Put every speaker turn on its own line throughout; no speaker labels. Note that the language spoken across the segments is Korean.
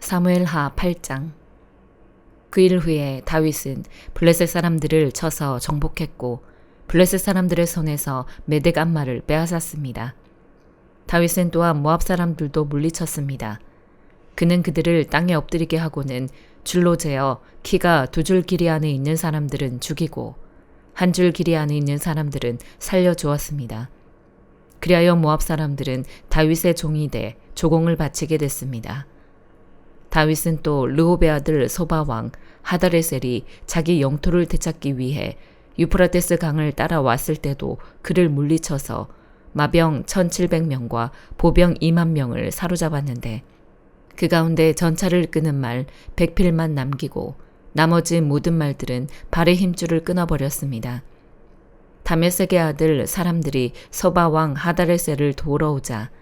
사무엘하 8장. 그 일 후에 다윗은 블레셋 사람들을 쳐서 정복했고 블레셋 사람들의 손에서 메덱 암마를 빼앗았습니다. 다윗은 또한 모압 사람들도 물리쳤습니다. 그는 그들을 땅에 엎드리게 하고는 줄로 재어 키가 2줄 길이 안에 있는 사람들은 죽이고 1줄 길이 안에 있는 사람들은 살려주었습니다. 그리하여 모압 사람들은 다윗의 종이 돼 조공을 바치게 됐습니다. 다윗은 또 르호베 아들 소바 왕 하다레셀이 자기 영토를 되찾기 위해 유프라테스 강을 따라왔을 때도 그를 물리쳐서 마병 1700명과 보병 2만 명을 사로잡았는데 그 가운데 전차를 끄는 말 100필만 남기고 나머지 모든 말들은 발의 힘줄을 끊어버렸습니다. 다메섹의 아들 사람들이 소바 왕 하다레셀을 도우러 오자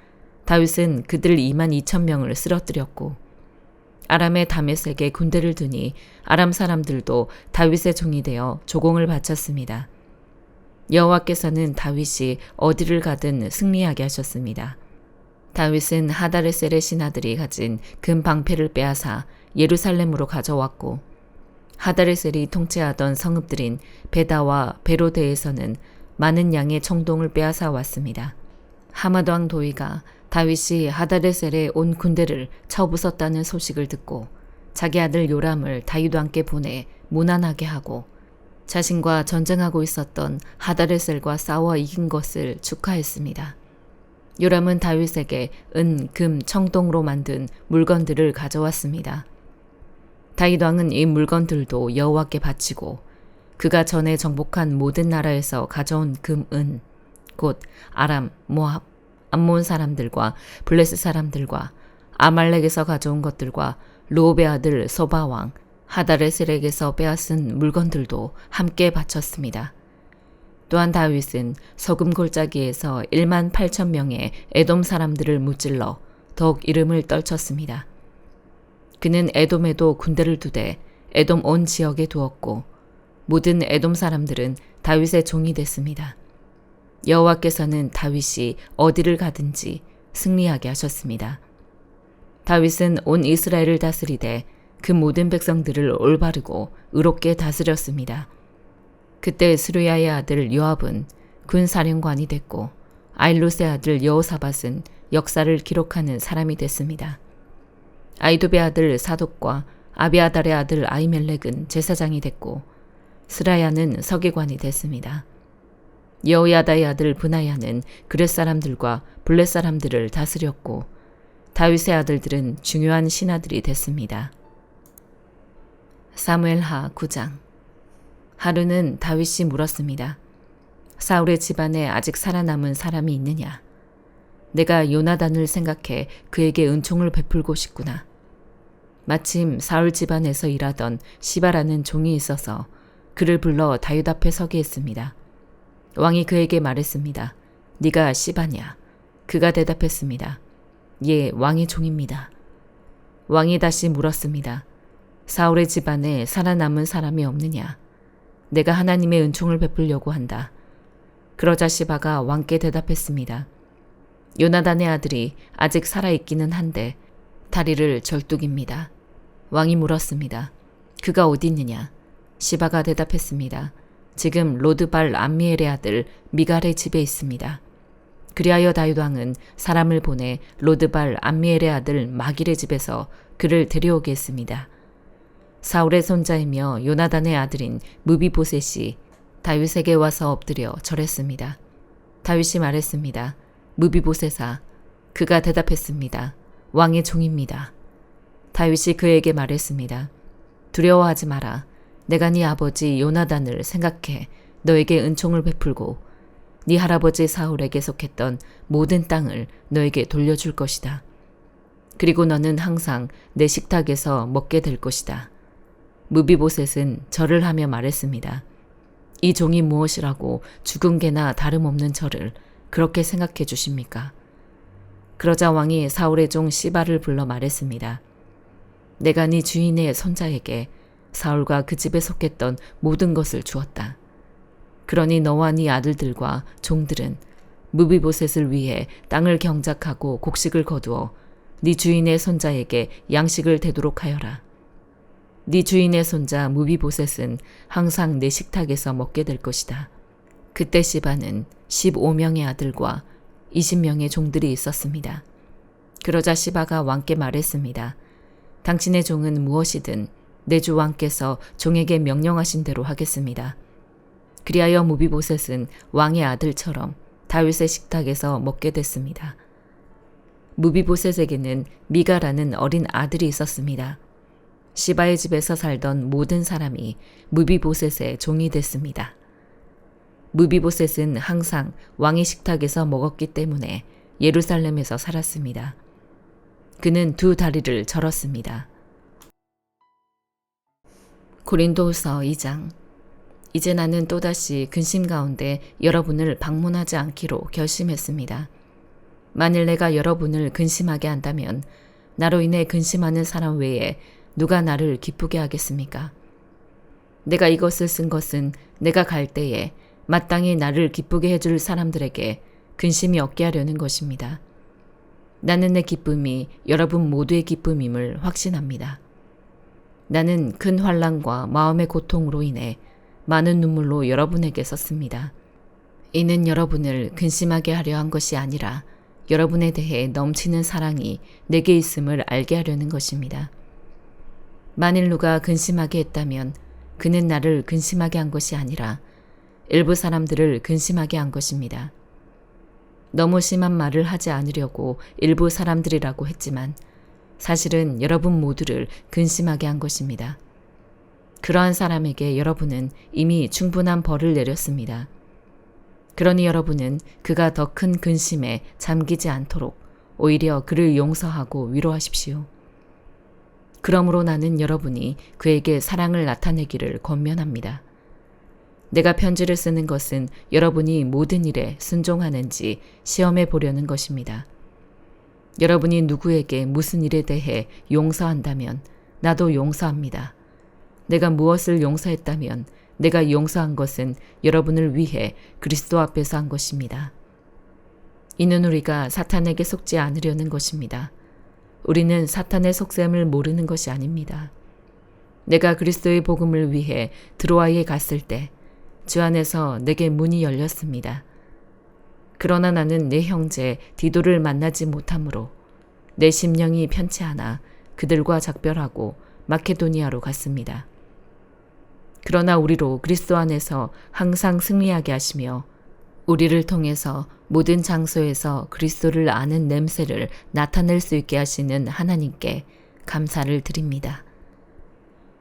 다윗은 그들 2만 2천 명을 쓰러뜨렸고 아람의 다메섹에 군대를 두니 아람 사람들도 다윗의 종이 되어 조공을 바쳤습니다. 여호와께서는 다윗이 어디를 가든 승리하게 하셨습니다. 다윗은 하다레셀의 신하들이 가진 금 방패를 빼앗아 예루살렘으로 가져왔고 하다레셀이 통치하던 성읍들인 베다와 베로데에서는 많은 양의 청동을 빼앗아 왔습니다. 하맛 왕 도이가 다윗이 하다레셀에 온 군대를 쳐부쉈다는 소식을 듣고 자기 아들 요람을 다윗과 함께 보내 무난하게 하고 자신과 전쟁하고 있었던 하다레셀과 싸워 이긴 것을 축하했습니다. 요람은 다윗에게 은, 금, 청동으로 만든 물건들을 가져왔습니다. 다윗 왕은 이 물건들도 여호와께 바치고 그가 전에 정복한 모든 나라에서 가져온 금, 은, 곧 아람, 모압, 암몬 사람들과 블레셋 사람들과 아말렉에서 가져온 것들과 르호베 아들 소바 왕 하다레셀에게서 빼앗은 물건들도 함께 바쳤습니다. 또한 다윗은 소금 골짜기에서 1만 8천 명의 에돔 사람들을 무찔러 더욱 이름을 떨쳤습니다. 그는 에돔에도 군대를 두되 에돔 온 지역에 두었고 모든 에돔 사람들은 다윗의 종이 됐습니다. 여호와께서는 다윗이 어디를 가든지 승리하게 하셨습니다. 다윗은 온 이스라엘을 다스리되 그 모든 백성들을 올바르고 의롭게 다스렸습니다. 그때 스루야의 아들 요압은 군사령관이 됐고 아일롯의 아들 여호사밧은 역사를 기록하는 사람이 됐습니다. 아이도베 아들 사독과 아비아달의 아들 아히멜렉은 제사장이 됐고 스라야는 서기관이 됐습니다. 여호야다의 아들 브나야는 그렛 사람들과 블렛 사람들을 다스렸고 다윗의 아들들은 중요한 신하들이 됐습니다. 사무엘하 9장. 하루는 다윗이 물었습니다. 사울의 집안에 아직 살아남은 사람이 있느냐? 내가 요나단을 생각해 그에게 은총을 베풀고 싶구나. 마침 사울 집안에서 일하던 시바라는 종이 있어서 그를 불러 다윗 앞에 서게 했습니다. 왕이 그에게 말했습니다. 네가 시바냐? 그가 대답했습니다. 예, 왕의 종입니다. 왕이 다시 물었습니다. 사울의 집안에 살아남은 사람이 없느냐? 내가 하나님의 은총을 베풀려고 한다. 그러자 시바가 왕께 대답했습니다. 요나단의 아들이 아직 살아있기는 한데 다리를 절뚝입니다. 왕이 물었습니다. 그가 어디 있느냐? 시바가 대답했습니다. 지금 로드발 암미엘의 아들 미갈의 집에 있습니다. 그리하여 다윗 왕은 사람을 보내 로드발 암미엘의 아들 마길의 집에서 그를 데려오게 했습니다. 사울의 손자이며 요나단의 아들인 무비보셋이 다윗에게 와서 엎드려 절했습니다. 다윗이 말했습니다. 무비보셋아. 그가 대답했습니다. 왕의 종입니다. 다윗이 그에게 말했습니다. 두려워하지 마라. 내가 네 아버지 요나단을 생각해 너에게 은총을 베풀고 네 할아버지 사울에게 속했던 모든 땅을 너에게 돌려줄 것이다. 그리고 너는 항상 내 식탁에서 먹게 될 것이다. 무비보셋은 절을 하며 말했습니다. 이 종이 무엇이라고 죽은 개나 다름없는 저를 그렇게 생각해 주십니까? 그러자 왕이 사울의 종 시바를 불러 말했습니다. 내가 네 주인의 손자에게 사울과 그 집에 속했던 모든 것을 주었다. 그러니 너와 네 아들들과 종들은 무비보셋을 위해 땅을 경작하고 곡식을 거두어 네 주인의 손자에게 양식을 대도록 하여라. 네 주인의 손자 무비보셋은 항상 내 식탁에서 먹게 될 것이다. 그때 시바는 15명의 아들과 20명의 종들이 있었습니다. 그러자 시바가 왕께 말했습니다. 당신의 종은 무엇이든 내 주 왕께서 종에게 명령하신 대로 하겠습니다. 그리하여 무비보셋은 왕의 아들처럼 다윗의 식탁에서 먹게 됐습니다. 무비보셋에게는 미가라는 어린 아들이 있었습니다. 시바의 집에서 살던 모든 사람이 무비보셋의 종이 됐습니다. 무비보셋은 항상 왕의 식탁에서 먹었기 때문에 예루살렘에서 살았습니다. 그는 2 다리를 절었습니다. 고린도후서 2장. 이제 나는 또다시 근심 가운데 여러분을 방문하지 않기로 결심했습니다. 만일 내가 여러분을 근심하게 한다면 나로 인해 근심하는 사람 외에 누가 나를 기쁘게 하겠습니까? 내가 이것을 쓴 것은 내가 갈 때에 마땅히 나를 기쁘게 해줄 사람들에게 근심이 없게 하려는 것입니다. 나는 내 기쁨이 여러분 모두의 기쁨임을 확신합니다. 나는 큰 환난과 마음의 고통으로 인해 많은 눈물로 여러분에게 썼습니다. 이는 여러분을 근심하게 하려 한 것이 아니라 여러분에 대해 넘치는 사랑이 내게 있음을 알게 하려는 것입니다. 만일 누가 근심하게 했다면 그는 나를 근심하게 한 것이 아니라 일부 사람들을 근심하게 한 것입니다. 너무 심한 말을 하지 않으려고 일부 사람들이라고 했지만 사실은 여러분 모두를 근심하게 한 것입니다. 그러한 사람에게 여러분은 이미 충분한 벌을 내렸습니다. 그러니 여러분은 그가 더 큰 근심에 잠기지 않도록 오히려 그를 용서하고 위로하십시오. 그러므로 나는 여러분이 그에게 사랑을 나타내기를 권면합니다. 내가 편지를 쓰는 것은 여러분이 모든 일에 순종하는지 시험해 보려는 것입니다. 여러분이 누구에게 무슨 일에 대해 용서한다면 나도 용서합니다. 내가 무엇을 용서했다면 내가 용서한 것은 여러분을 위해 그리스도 앞에서 한 것입니다. 이는 우리가 사탄에게 속지 않으려는 것입니다. 우리는 사탄의 속셈을 모르는 것이 아닙니다. 내가 그리스도의 복음을 위해 드로아에 갔을 때 주 안에서 내게 문이 열렸습니다. 그러나 나는 내 형제 디도를 만나지 못하므로 내 심령이 편치 않아 그들과 작별하고 마케도니아로 갔습니다. 그러나 우리로 그리스도 안에서 항상 승리하게 하시며 우리를 통해서 모든 장소에서 그리스도를 아는 냄새를 나타낼 수 있게 하시는 하나님께 감사를 드립니다.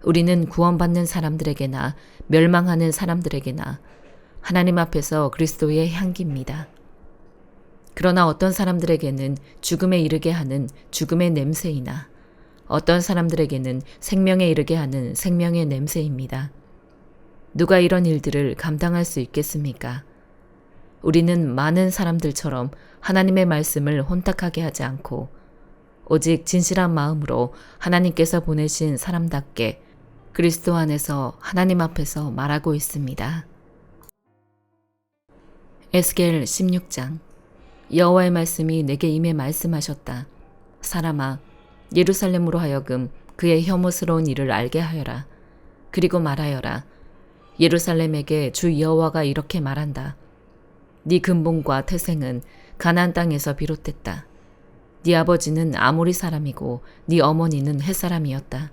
우리는 구원받는 사람들에게나 멸망하는 사람들에게나 하나님 앞에서 그리스도의 향기입니다. 그러나 어떤 사람들에게는 죽음에 이르게 하는 죽음의 냄새이나 어떤 사람들에게는 생명에 이르게 하는 생명의 냄새입니다. 누가 이런 일들을 감당할 수 있겠습니까? 우리는 많은 사람들처럼 하나님의 말씀을 혼탁하게 하지 않고 오직 진실한 마음으로 하나님께서 보내신 사람답게 그리스도 안에서 하나님 앞에서 말하고 있습니다. 에스겔 16장. 여호와의 말씀이 내게 임해 말씀하셨다. 사람아, 예루살렘으로 하여금 그의 혐오스러운 일을 알게 하여라. 그리고 말하여라. 예루살렘에게 주 여호와가 이렇게 말한다. 네 근본과 태생은 가나안 땅에서 비롯됐다. 네 아버지는 아모리 사람이고 네 어머니는 헷 사람이었다.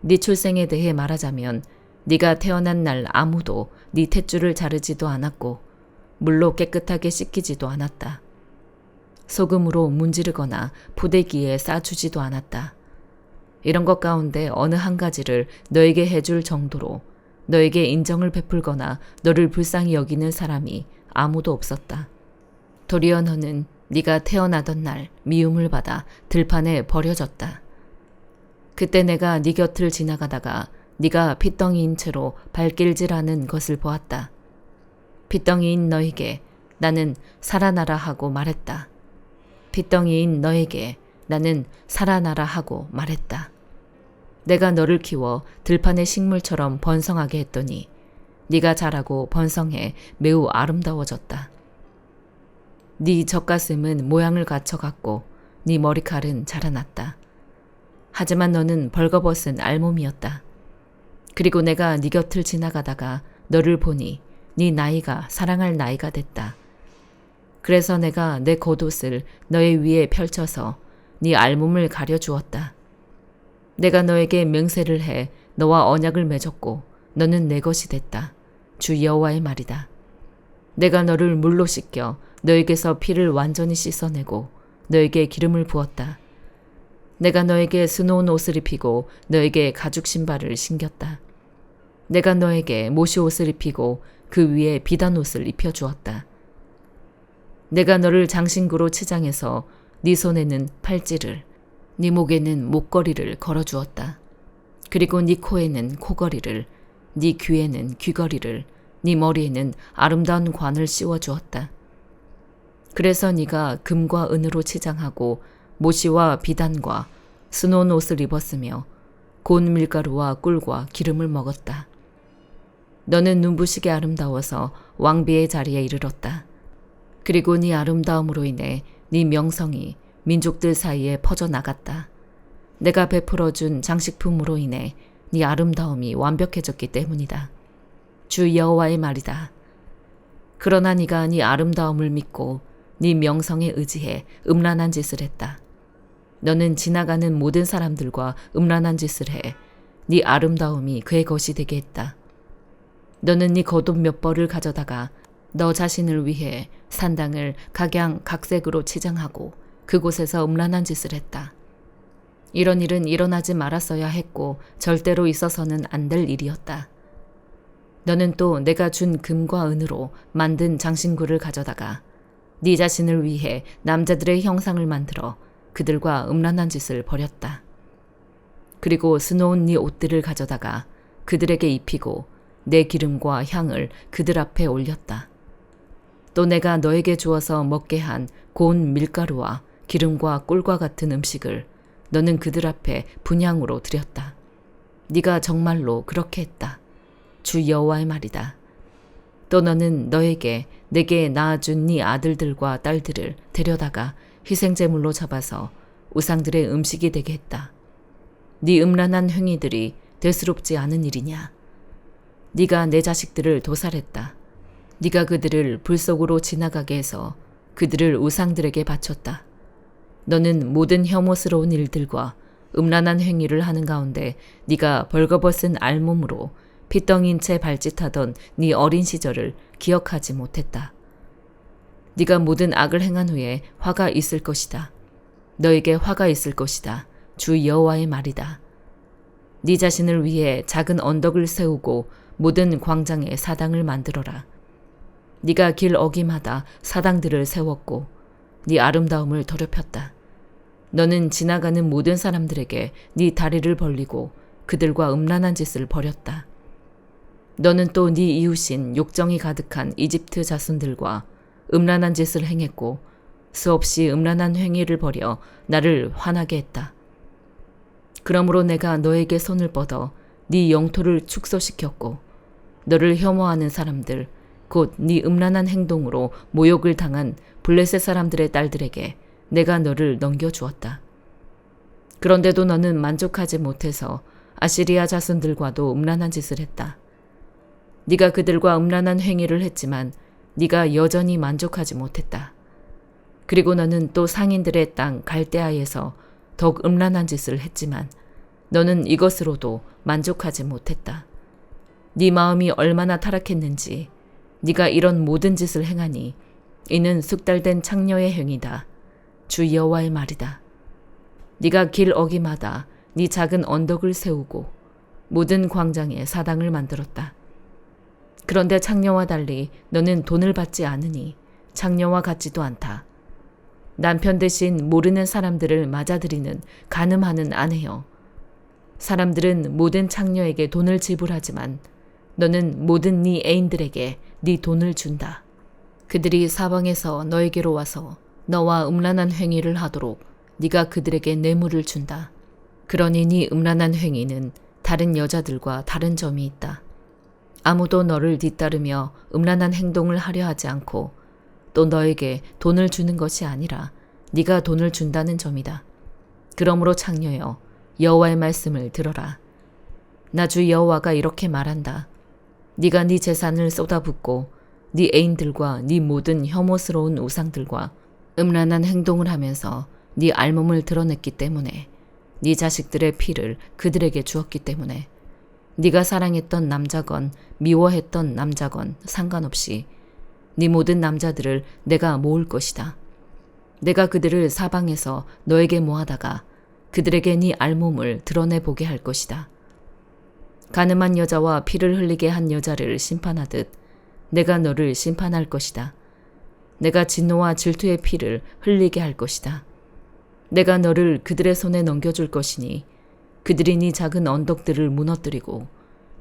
네 출생에 대해 말하자면 네가 태어난 날 아무도 네 탯줄을 자르지도 않았고 물로 깨끗하게 씻기지도 않았다. 소금으로 문지르거나 포대기에 싸주지도 않았다. 이런 것 가운데 어느 한 가지를 너에게 해줄 정도로 너에게 인정을 베풀거나 너를 불쌍히 여기는 사람이 아무도 없었다. 도리어 너는 네가 태어나던 날 미움을 받아 들판에 버려졌다. 그때 내가 네 곁을 지나가다가 네가 핏덩이인 채로 발길질하는 것을 보았다. 핏덩이인 너에게 나는 살아나라 하고 말했다. 핏덩이인 너에게 나는 살아나라 하고 말했다. 내가 너를 키워 들판의 식물처럼 번성하게 했더니 네가 자라고 번성해 매우 아름다워졌다. 네 젖가슴은 모양을 갖춰갔고 네 머리칼은 자라났다. 하지만 너는 벌거벗은 알몸이었다. 그리고 내가 네 곁을 지나가다가 너를 보니 네 나이가 사랑할 나이가 됐다. 그래서 내가 내 겉옷을 너의 위에 펼쳐서 네 알몸을 가려주었다. 내가 너에게 맹세를 해 너와 언약을 맺었고 너는 내 것이 됐다. 주 여호와의 말이다. 내가 너를 물로 씻겨 너에게서 피를 완전히 씻어내고 너에게 기름을 부었다. 내가 너에게 수놓은 옷을 입히고 너에게 가죽 신발을 신겼다. 내가 너에게 모시 옷을 입히고 그 위에 비단 옷을 입혀주었다. 내가 너를 장신구로 치장해서 네 손에는 팔찌를, 네 목에는 목걸이를 걸어주었다. 그리고 네 코에는 코걸이를, 네 귀에는 귀걸이를, 네 머리에는 아름다운 관을 씌워주었다. 그래서 네가 금과 은으로 치장하고 모시와 비단과 수놓은 옷을 입었으며 고운 밀가루와 꿀과 기름을 먹었다. 너는 눈부시게 아름다워서 왕비의 자리에 이르렀다. 그리고 네 아름다움으로 인해 네 명성이 민족들 사이에 퍼져나갔다. 내가 베풀어준 장식품으로 인해 네 아름다움이 완벽해졌기 때문이다. 주 여호와의 말이다. 그러나 네가 네 아름다움을 믿고 네 명성에 의지해 음란한 짓을 했다. 너는 지나가는 모든 사람들과 음란한 짓을 해 네 아름다움이 그의 것이 되게 했다. 너는 네 겉옷 몇 벌을 가져다가 너 자신을 위해 산당을 각양각색으로 치장하고 그곳에서 음란한 짓을 했다. 이런 일은 일어나지 말았어야 했고 절대로 있어서는 안 될 일이었다. 너는 또 내가 준 금과 은으로 만든 장신구를 가져다가 네 자신을 위해 남자들의 형상을 만들어 그들과 음란한 짓을 벌였다. 그리고 수놓은 네 옷들을 가져다가 그들에게 입히고 내 기름과 향을 그들 앞에 올렸다. 또 내가 너에게 주어서 먹게 한 고운 밀가루와 기름과 꿀과 같은 음식을 너는 그들 앞에 분향으로 드렸다. 네가 정말로 그렇게 했다. 주 여호와의 말이다. 또 너는 너에게 내게 낳아준 네 아들들과 딸들을 데려다가 희생제물로 잡아서 우상들의 음식이 되게 했다. 네 음란한 행위들이 대수롭지 않은 일이냐? 네가 내 자식들을 도살했다. 네가 그들을 불 속으로 지나가게 해서 그들을 우상들에게 바쳤다. 너는 모든 혐오스러운 일들과 음란한 행위를 하는 가운데 네가 벌거벗은 알몸으로 피덩인 채 발짓하던 네 어린 시절을 기억하지 못했다. 네가 모든 악을 행한 후에 화가 있을 것이다. 너에게 화가 있을 것이다. 주 여호와의 말이다. 네 자신을 위해 작은 언덕을 세우고 모든 광장에 사당을 만들어라. 네가 길 어기마다 사당들을 세웠고 네 아름다움을 더럽혔다. 너는 지나가는 모든 사람들에게 네 다리를 벌리고 그들과 음란한 짓을 벌였다. 너는 또 네 이웃인 욕정이 가득한 이집트 자손들과 음란한 짓을 행했고 수없이 음란한 행위를 벌여 나를 화나게 했다. 그러므로 내가 너에게 손을 뻗어 네 영토를 축소시켰고 너를 혐오하는 사람들 곧 네 음란한 행동으로 모욕을 당한 블레셋 사람들의 딸들에게 내가 너를 넘겨주었다. 그런데도 너는 만족하지 못해서 아시리아 자손들과도 음란한 짓을 했다. 네가 그들과 음란한 행위를 했지만 네가 여전히 만족하지 못했다. 그리고 너는 또 상인들의 땅 갈대아에서 더욱 음란한 짓을 했지만 너는 이것으로도 만족하지 못했다. 네 마음이 얼마나 타락했는지 네가 이런 모든 짓을 행하니 이는 숙달된 창녀의 행위다. 주 여호와의 말이다. 네가 길 어기마다 네 작은 언덕을 세우고 모든 광장에 사당을 만들었다. 그런데 창녀와 달리 너는 돈을 받지 않으니 창녀와 같지도 않다. 남편 대신 모르는 사람들을 맞아들이는 간음하는 아내여. 사람들은 모든 창녀에게 돈을 지불하지만 너는 모든 네 애인들에게 네 돈을 준다. 그들이 사방에서 너에게로 와서 너와 음란한 행위를 하도록 네가 그들에게 뇌물을 준다. 그러니 네 음란한 행위는 다른 여자들과 다른 점이 있다. 아무도 너를 뒤따르며 음란한 행동을 하려 하지 않고 또 너에게 돈을 주는 것이 아니라 네가 돈을 준다는 점이다. 그러므로 창녀여, 여호와의 말씀을 들어라. 나 주 여호와가 이렇게 말한다. 네가 네 재산을 쏟아붓고 네 애인들과 네 모든 혐오스러운 우상들과 음란한 행동을 하면서 네 알몸을 드러냈기 때문에, 네 자식들의 피를 그들에게 주었기 때문에, 네가 사랑했던 남자건 미워했던 남자건 상관없이 네 모든 남자들을 내가 모을 것이다. 내가 그들을 사방에서 너에게 모아다가 그들에게 네 알몸을 드러내보게 할 것이다. 가늠한 여자와 피를 흘리게 한 여자를 심판하듯 내가 너를 심판할 것이다. 내가 진노와 질투의 피를 흘리게 할 것이다. 내가 너를 그들의 손에 넘겨줄 것이니 그들이 네 작은 언덕들을 무너뜨리고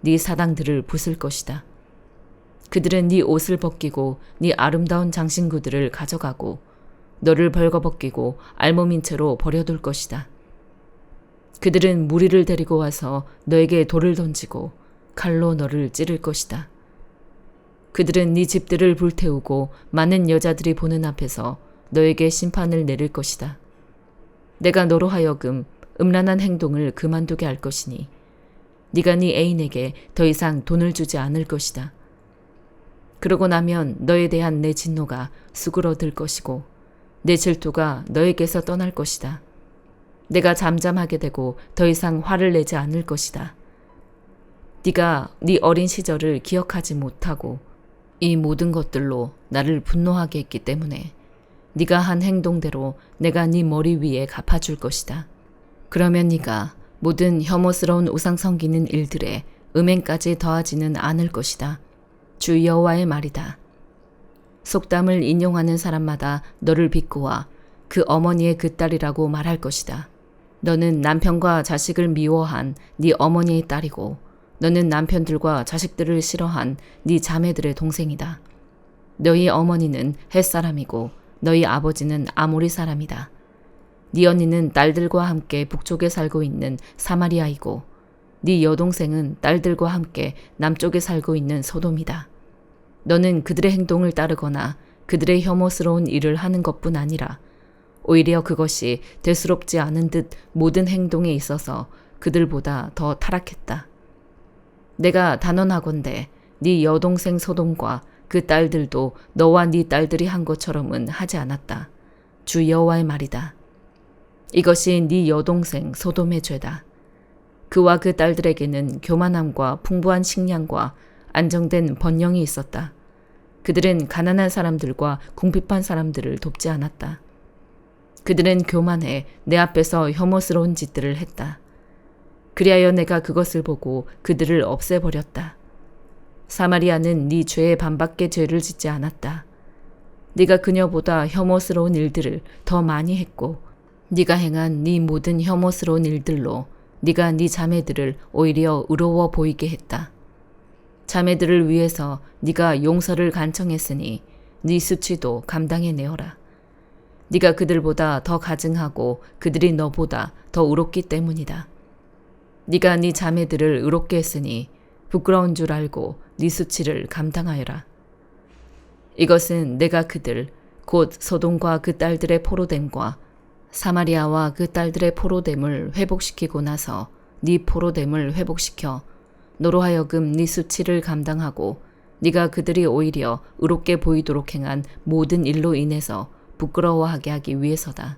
네 사당들을 부술 것이다. 그들은 네 옷을 벗기고 네 아름다운 장신구들을 가져가고 너를 벌거벗기고 알몸인 채로 버려둘 것이다. 그들은 무리를 데리고 와서 너에게 돌을 던지고 칼로 너를 찌를 것이다. 그들은 네 집들을 불태우고 많은 여자들이 보는 앞에서 너에게 심판을 내릴 것이다. 내가 너로 하여금 음란한 행동을 그만두게 할 것이니 네가 네 애인에게 더 이상 돈을 주지 않을 것이다. 그러고 나면 너에 대한 내 진노가 수그러들 것이고 내 질투가 너에게서 떠날 것이다. 내가 잠잠하게 되고 더 이상 화를 내지 않을 것이다. 네가 네 어린 시절을 기억하지 못하고 이 모든 것들로 나를 분노하게 했기 때문에 네가 한 행동대로 내가 네 머리 위에 갚아줄 것이다. 그러면 네가 모든 혐오스러운 우상 섬기는 일들에 음행까지 더하지는 않을 것이다. 주 여호와의 말이다. 속담을 인용하는 사람마다 너를 비꼬아 그 어머니의 그 딸이라고 말할 것이다. 너는 남편과 자식을 미워한 네 어머니의 딸이고 너는 남편들과 자식들을 싫어한 네 자매들의 동생이다. 너희 어머니는 헷사람이고 너희 아버지는 아모리 사람이다. 네 언니는 딸들과 함께 북쪽에 살고 있는 사마리아이고 네 여동생은 딸들과 함께 남쪽에 살고 있는 소돔이다. 너는 그들의 행동을 따르거나 그들의 혐오스러운 일을 하는 것뿐 아니라 오히려 그것이 대수롭지 않은 듯 모든 행동에 있어서 그들보다 더 타락했다. 내가 단언하건대 네 여동생 소돔과 그 딸들도 너와 네 딸들이 한 것처럼은 하지 않았다. 주 여호와의 말이다. 이것이 네 여동생 소돔의 죄다. 그와 그 딸들에게는 교만함과 풍부한 식량과 안정된 번영이 있었다. 그들은 가난한 사람들과 궁핍한 사람들을 돕지 않았다. 그들은 교만해 내 앞에서 혐오스러운 짓들을 했다. 그리하여 내가 그것을 보고 그들을 없애버렸다. 사마리아는 네 죄에 반밖에 죄를 짓지 않았다. 네가 그녀보다 혐오스러운 일들을 더 많이 했고 네가 행한 네 모든 혐오스러운 일들로 네가 네 자매들을 오히려 의로워 보이게 했다. 자매들을 위해서 네가 용서를 간청했으니 네 수치도 감당해 내어라. 네가 그들보다 더 가증하고 그들이 너보다 더 의롭기 때문이다. 네가 네 자매들을 의롭게 했으니 부끄러운 줄 알고 네 수치를 감당하여라. 이것은 내가 그들 곧 소돔과 그 딸들의 포로됨과 사마리아와 그 딸들의 포로됨을 회복시키고 나서 네 포로됨을 회복시켜 너로 하여금 네 수치를 감당하고 네가 그들이 오히려 의롭게 보이도록 행한 모든 일로 인해서 부끄러워하게 하기 위해서다.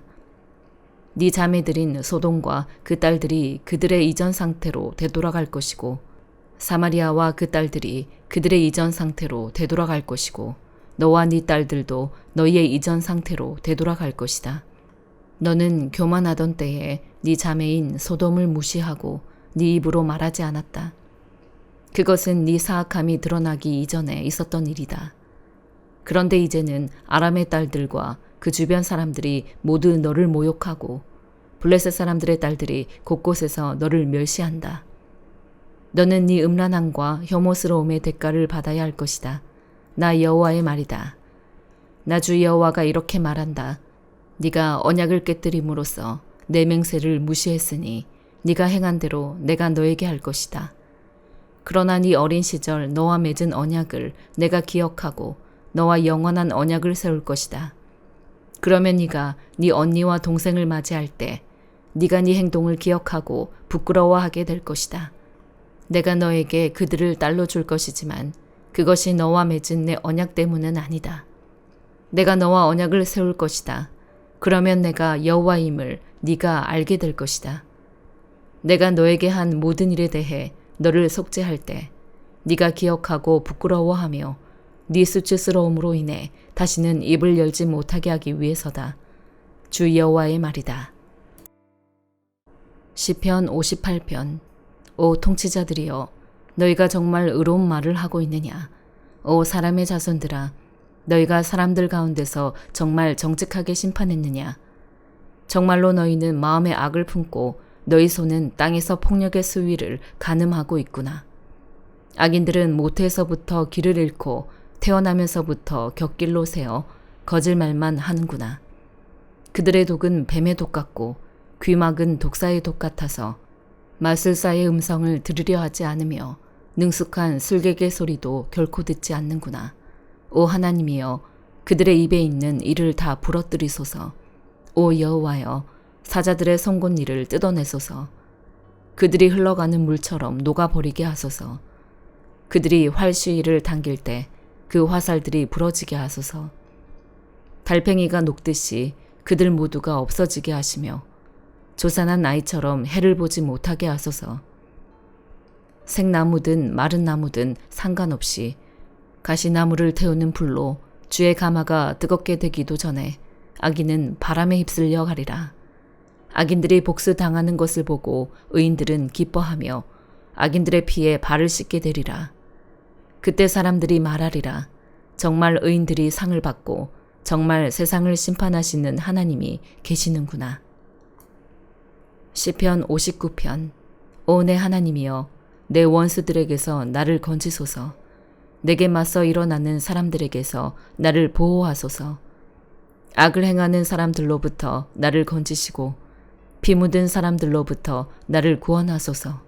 네 자매들인 소돔과 그 딸들이 그들의 이전 상태로 되돌아갈 것이고 사마리아와 그 딸들이 그들의 이전 상태로 되돌아갈 것이고 너와 네 딸들도 너희의 이전 상태로 되돌아갈 것이다. 너는 교만하던 때에 네 자매인 소돔을 무시하고 네 입으로 말하지 않았다. 그것은 네 사악함이 드러나기 이전에 있었던 일이다. 그런데 이제는 아람의 딸들과 그 주변 사람들이 모두 너를 모욕하고 블레셋 사람들의 딸들이 곳곳에서 너를 멸시한다. 너는 네 음란함과 혐오스러움의 대가를 받아야 할 것이다. 나 여호와의 말이다. 나 주 여호와가 이렇게 말한다. 네가 언약을 깨뜨림으로써 내 맹세를 무시했으니 네가 행한 대로 내가 너에게 할 것이다. 그러나 네 어린 시절 너와 맺은 언약을 내가 기억하고 너와 영원한 언약을 세울 것이다. 그러면 네가 네 언니와 동생을 맞이할 때 네가 네 행동을 기억하고 부끄러워하게 될 것이다. 내가 너에게 그들을 딸로 줄 것이지만 그것이 너와 맺은 내 언약 때문은 아니다. 내가 너와 언약을 세울 것이다. 그러면 내가 여호와임을 네가 알게 될 것이다. 내가 너에게 한 모든 일에 대해 너를 속죄할 때 네가 기억하고 부끄러워하며 네 수치스러움으로 인해 다시는 입을 열지 못하게 하기 위해서다. 주 여호와의 말이다. 시편 58편. 오 통치자들이여, 너희가 정말 의로운 말을 하고 있느냐? 오 사람의 자손들아, 너희가 사람들 가운데서 정말 정직하게 심판했느냐? 정말로 너희는 마음에 악을 품고 너희 손은 땅에서 폭력의 수위를 가늠하고 있구나. 악인들은 모태에서부터 길을 잃고 태어나면서부터 곁길로 세어 거짓말만 하는구나. 그들의 독은 뱀의 독 같고 귀막은 독사의 독 같아서 마술사의 음성을 들으려 하지 않으며 능숙한 술객의 소리도 결코 듣지 않는구나. 오 하나님이여, 그들의 입에 있는 이를 다 부러뜨리소서. 오 여호와여, 사자들의 송곳니를 뜯어내소서. 그들이 흘러가는 물처럼 녹아버리게 하소서. 그들이 활시위를 당길 때 그 화살들이 부러지게 하소서. 달팽이가 녹듯이 그들 모두가 없어지게 하시며 조산한 아이처럼 해를 보지 못하게 하소서. 생나무든 마른 나무든 상관없이 가시나무를 태우는 불로 주의 가마가 뜨겁게 되기도 전에 악인은 바람에 휩쓸려 가리라. 악인들이 복수당하는 것을 보고 의인들은 기뻐하며 악인들의 피에 발을 씻게 되리라. 그때 사람들이 말하리라. 정말 의인들이 상을 받고 정말 세상을 심판하시는 하나님이 계시는구나. 시편 59편. 오 내 하나님이여, 내 원수들에게서 나를 건지소서. 내게 맞서 일어나는 사람들에게서 나를 보호하소서. 악을 행하는 사람들로부터 나를 건지시고 피 묻은 사람들로부터 나를 구원하소서.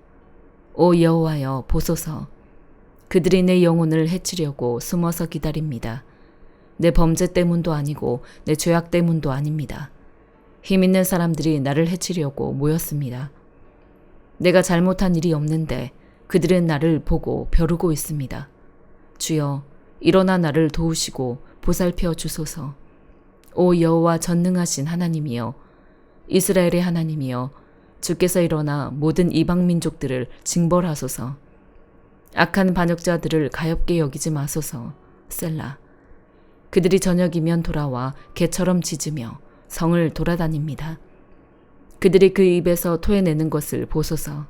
오 여호와여 보소서. 그들이 내 영혼을 해치려고 숨어서 기다립니다. 내 범죄 때문도 아니고 내 죄악 때문도 아닙니다. 힘있는 사람들이 나를 해치려고 모였습니다. 내가 잘못한 일이 없는데 그들은 나를 보고 벼르고 있습니다. 주여, 일어나 나를 도우시고 보살펴 주소서. 오 여호와 전능하신 하나님이여, 이스라엘의 하나님이여, 주께서 일어나 모든 이방 민족들을 징벌하소서. 악한 반역자들을 가엾게 여기지 마소서. 셀라. 그들이 저녁이면 돌아와 개처럼 짖으며 성을 돌아다닙니다. 그들이 그 입에서 토해내는 것을 보소서.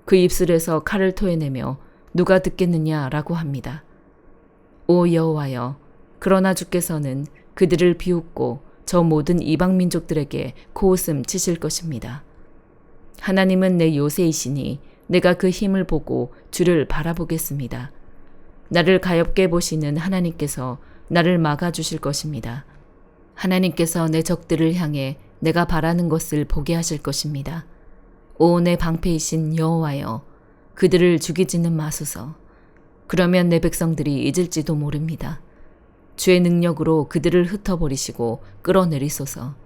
그 입술에서 칼을 토해내며 누가 듣겠느냐라고 합니다. 오 여호와여, 그러나 주께서는 그들을 비웃고 저 모든 이방 민족들에게 코웃음 치실 것입니다. 하나님은 내 요새이시니 내가 그 힘을 보고 주를 바라보겠습니다. 나를 가엾게 보시는 하나님께서 나를 막아주실 것입니다. 하나님께서 내 적들을 향해 내가 바라는 것을 보게 하실 것입니다. 오 내 방패이신 여호와여, 그들을 죽이지는 마소서. 그러면 내 백성들이 잊을지도 모릅니다. 주의 능력으로 그들을 흩어버리시고 끌어내리소서.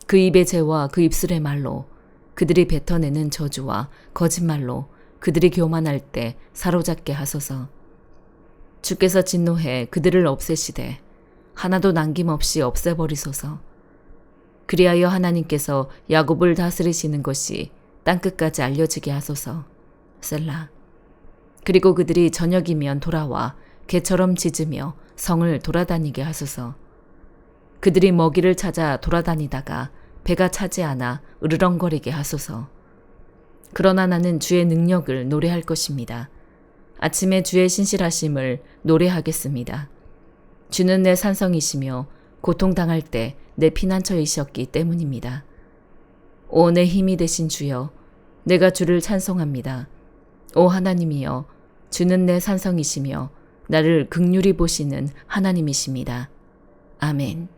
그 입의 죄와 그 입술의 말로 그들이 뱉어내는 저주와 거짓말로 그들이 교만할 때 사로잡게 하소서. 주께서 진노해 그들을 없애시되 하나도 남김없이 없애버리소서. 그리하여 하나님께서 야곱을 다스리시는 것이 땅끝까지 알려지게 하소서. 셀라. 그리고 그들이 저녁이면 돌아와 개처럼 짖으며 성을 돌아다니게 하소서. 그들이 먹이를 찾아 돌아다니다가 배가 차지 않아 으르렁거리게 하소서. 그러나 나는 주의 능력을 노래할 것입니다. 아침에 주의 신실하심을 노래하겠습니다. 주는 내 산성이시며 고통당할 때 내 피난처이셨기 때문입니다. 오 내 힘이 되신 주여, 내가 주를 찬송합니다. 오 하나님이여, 주는 내 산성이시며 나를 긍휼히 보시는 하나님이십니다. 아멘.